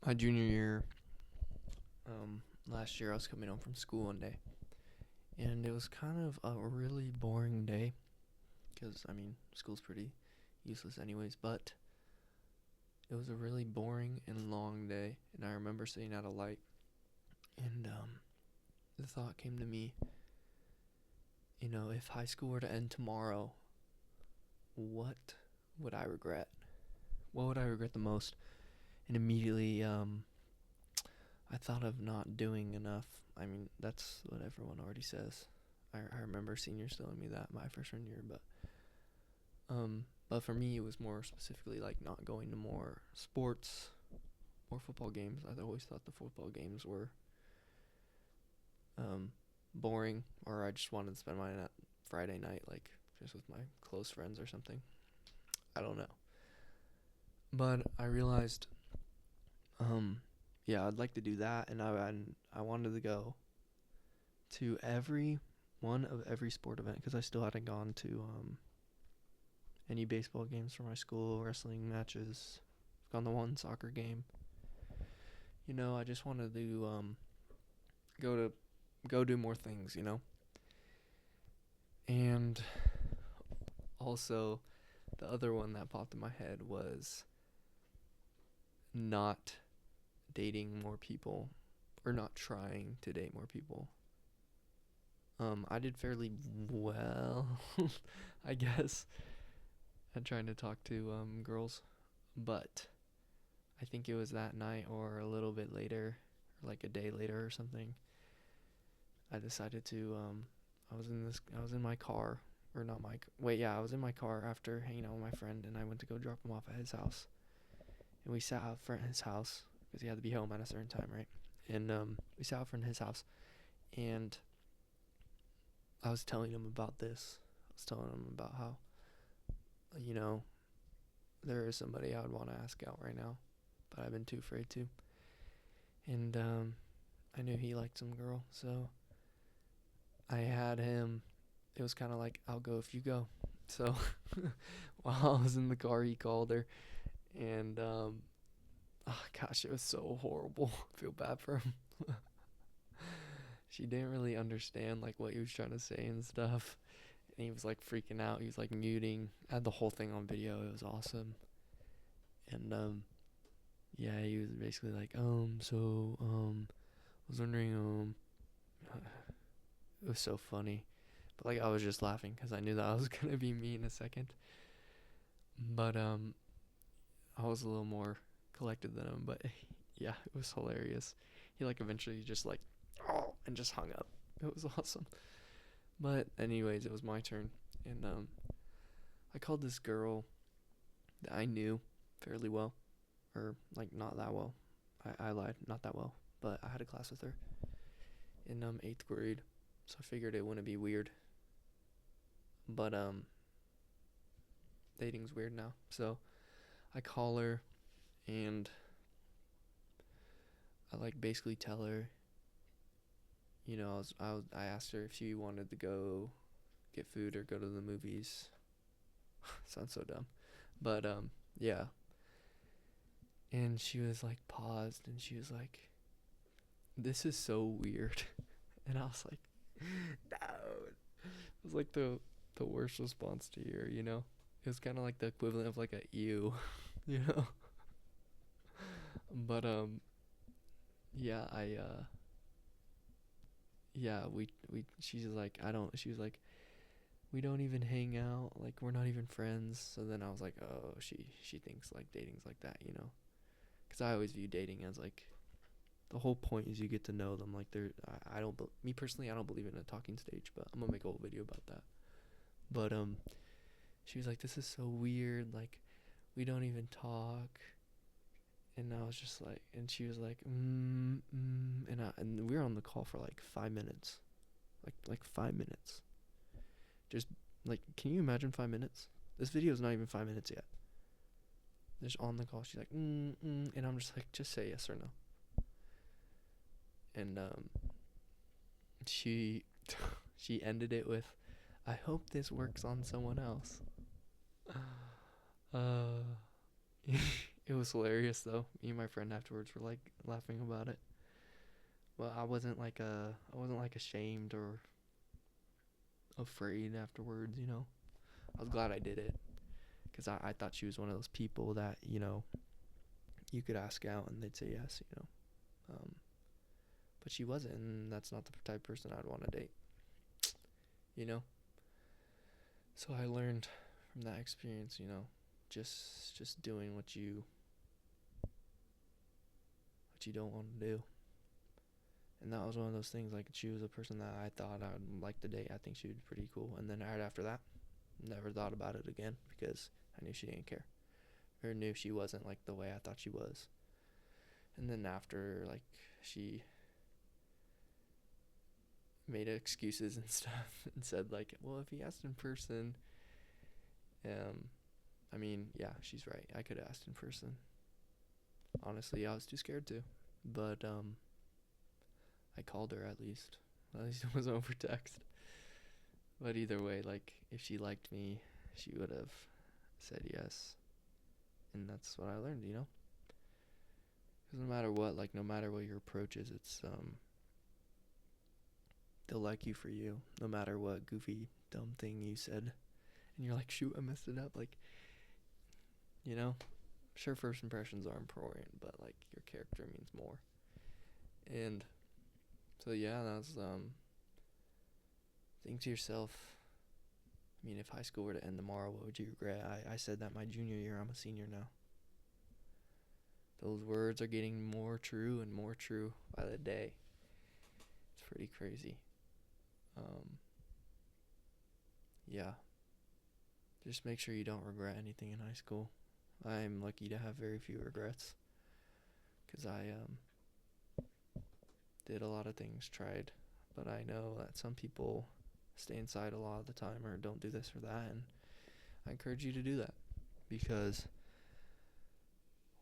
My junior year, last year, I was coming home from school one day, and it was kind of a really boring day because school's pretty useless anyways. But it was a really boring and long day, and I remember sitting at a light, and the thought came to me, if high school were to end tomorrow, what would I regret? What would I regret the most? And immediately, I thought of not doing enough. That's what everyone already says. I remember seniors telling me that my freshman year, but for me, it was more specifically like not going to more sports, more football games. I always thought the football games were boring, or I just wanted to spend my Friday night like just with my close friends or something. I don't know, but I realized, yeah, I'd like to do that, and I wanted to go to every one of every sport event because I still hadn't gone to any baseball games for my school, wrestling matches. I've gone to one soccer game. I just wanted to go to go do more things. And also, the other one that popped in my head was not dating more people or not trying to date more people. I did fairly well, I guess, at trying to talk to girls, but I think it was that night or a little bit later, or like a day later or something. I decided to I was in my car, or not my wait yeah I was in my car after hanging out with my friend, and I went to go drop him off at his house, and we sat out front of his house because he had to be home at a certain time, right? And we sat out front of his house, and I was telling him about this. I was telling him about how, you know, there is somebody I would want to ask out right now, but I've been too afraid to. And I knew he liked some girl, so I had him. It was kind of like, I'll go if you go. So while I was in the car, he called her, and oh gosh, it was so horrible. I feel bad for him. She didn't really understand like what he was trying to say and stuff, and he was like freaking out. He was like muting. I had the whole thing on video. It was awesome. And yeah, he was basically like, I was wondering, it was so funny. But like I was just laughing because I knew that I was gonna be me in a second. But I was a little more collected than him. But yeah, it was hilarious. He like eventually just like, oh, and just hung up. It was awesome. But anyways, it was my turn, and I called this girl that I knew fairly well, or like not that well. I lied, not that well, but I had a class with her in eighth grade, so I figured it wouldn't be weird. But dating's weird now, so I call her, and I like basically tell her, I asked her if she wanted to go get food or go to the movies. Sounds so dumb, but yeah. And she was like paused, and she was like, "This is so weird," and I was like, "No." It was like the worst response to hear. It was kind of like the equivalent of like a ew, you know. But yeah, we she's like, I don't she was like, we don't even hang out, like we're not even friends. So then I was like, oh, she thinks like dating's like that, because I always view dating as like the whole point is you get to know them. Like I don't me personally, I don't believe in a talking stage, but I'm gonna make a whole video about that. But she was like, this is so weird, like we don't even talk. And I was just like, and she was like, and we were on the call for like 5 minutes, like 5 minutes. Just like, can you imagine 5 minutes? This video is not even 5 minutes yet. Just on the call, she's like, and I'm just like, just say yes or no. And she she ended it with, I hope this works on someone else. Uh, It was hilarious though. Me and my friend afterwards were like laughing about it. Well, I wasn't like ashamed or afraid afterwards, you know. I was glad I did it because I thought she was one of those people that, you know, you could ask out and they'd say yes, you know. But she wasn't, and that's not the type of person I'd want to date, you know. So I learned from that experience, you know, just doing what you don't want to do. And that was one of those things. Like, she was a person that I thought I would like to date. I think she would be pretty cool. And then right after that, never thought about it again because I knew she didn't care or knew she wasn't like the way I thought she was. And then after, like, she made excuses and stuff and said like, well, if he asked in person, um, I mean, yeah, she's right. I could have asked in person. Honestly, I was too scared to, but I called her at least. At least it was over text. But either way, like, if she liked me, she would have said yes. And that's what I learned, you know? Because no matter what, like, no matter what your approach is, it's, they'll like you for you. No matter what goofy, dumb thing you said. And you're like, shoot, I messed it up. Like, you know? Sure, first impressions are important, but, like, your character means more. And so, yeah, that's, think to yourself, I mean, if high school were to end tomorrow, what would you regret? I said that my junior year. I'm a senior now. Those words are getting more true and more true by the day. It's pretty crazy. Yeah. Just make sure you don't regret anything in high school. I'm lucky to have very few regrets because I did a lot of things, tried, but I know that some people stay inside a lot of the time or don't do this or that, and I encourage you to do that because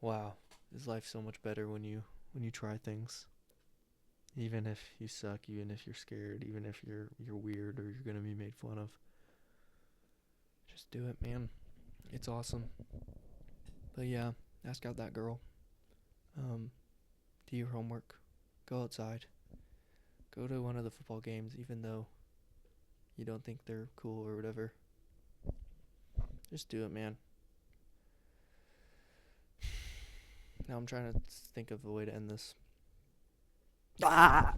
wow, is life so much better when you try things. Even if you suck, even if you're scared, even if you're weird or you're gonna be made fun of. Just do it, man. It's awesome. But yeah, ask out that girl. Do your homework. Go outside. Go to one of the football games, even though you don't think they're cool or whatever. Just do it, man. Now I'm trying to think of a way to end this. Ah!